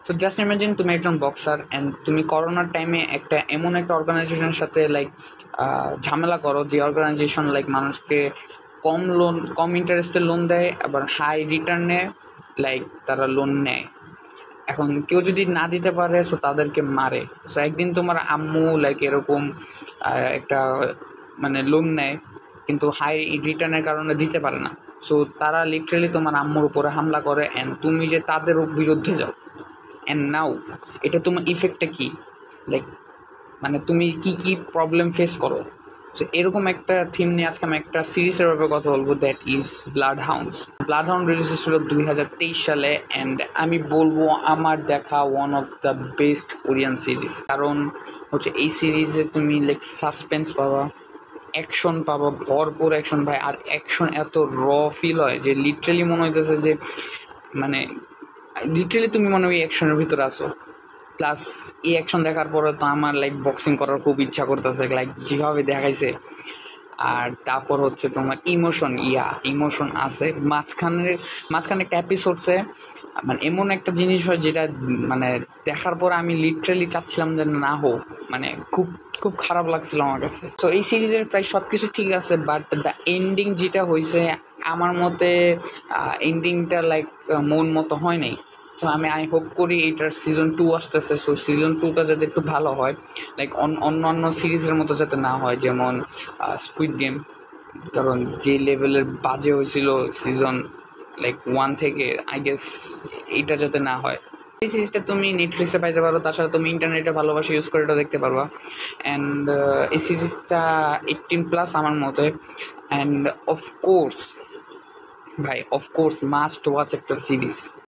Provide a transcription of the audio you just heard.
So just imagine তুমি একজন boxer and তুমি করোনার টাইমে এমন একটা অর্গানাইজেশনের সাথে লাইক ঝামেলা করো, যে অর্গানাইজেশন লাইক মানুষকে কম ইন্টারেস্টে লোন দেয়, আবার হাই রিটার্নে লাইক তারা লোন নেয়। এখন কেউ যদি না দিতে পারে সো তাদেরকে মারে। সো একদিন তোমার আম্মু লাইক এরকম একটা মানে লোন নেয়, কিন্তু হাই রিটার্নের কারণে দিতে পারে না। সো তারা লিটারেলি তোমার আম্মুর উপরে হামলা করে, অ্যান্ড তুমি যে তাদের বিরুদ্ধে যাও, অ্যান্ড নাও এটা তোমার ইফেক্টটা কী, লাইক মানে তুমি কি প্রবলেম ফেস করো। সো এরকম একটা থিম নিয়ে আজকে আমি একটা সিরিজের ব্যাপারে কথা বলবো, দ্যাট ইজ ব্লাডহাউন্ড রিলিজ হয়েছিল 2023 সালে, অ্যান্ড আমি বলবো আমার দেখা one of the best Korean series. কারণ হচ্ছে এই সিরিজে তুমি লাইক সাসপেন্স পাবা, অ্যাকশন পাবা, ভরপুর অ্যাকশন ভাই। আর অ্যাকশন এত ফিল হয় যে লিটারেলি মনে হইতেছে যে মানে লিটারেলি তুমি মনে হয় অ্যাকশনের ভিতরে আসো। প্লাস এই অ্যাকশন দেখার পরে তো আমার লাইক বক্সিং করার খুব ইচ্ছা করতেছে, লাইক যেভাবে দেখাইছে। আর তারপর হচ্ছে তোমার ইমোশন আছে মাঝখানে একটা এপিসোডসে, মানে এমন একটা জিনিস হয় যেটা মানে দেখার পর আমি লিটারেলি চাচ্ছিলাম যে না হোক, মানে খুব খুব খারাপ লাগছিল আমার কাছে। তো এই সিরিজের প্রায় সব কিছু ঠিক আছে, বাট দ্য এন্ডিং যেটা হয়েছে আমার মতে এন্ডিংটা লাইক মন মতো হয় নাই। তো আমি হোপ করি এটার সিজন 2 আসতেছে, সো সিজন 2টা যাতে একটু ভালো হয়, লাইক অন্য সিরিজের মতো যাতে না হয় যেমন স্কুইড গেম। কারণ যে লেভেলের বাজে হয়েছিল সিজন লাইক 1 থেকে, আই গেস এইটা যাতে না হয়। এই সিরিজটা তুমি নেটফ্লিক্সে পাইতে পারো, তাছাড়া তুমি ইন্টারনেটে ভালোবাসা ইউজ করে এটা দেখতে পারবা। অ্যান্ড এই সিরিজটা 18+ আমার মতে। অ্যান্ড অফকোর্স ভাই, অফকোর্স মাস্ট ওয়াচ একটা সিরিজ।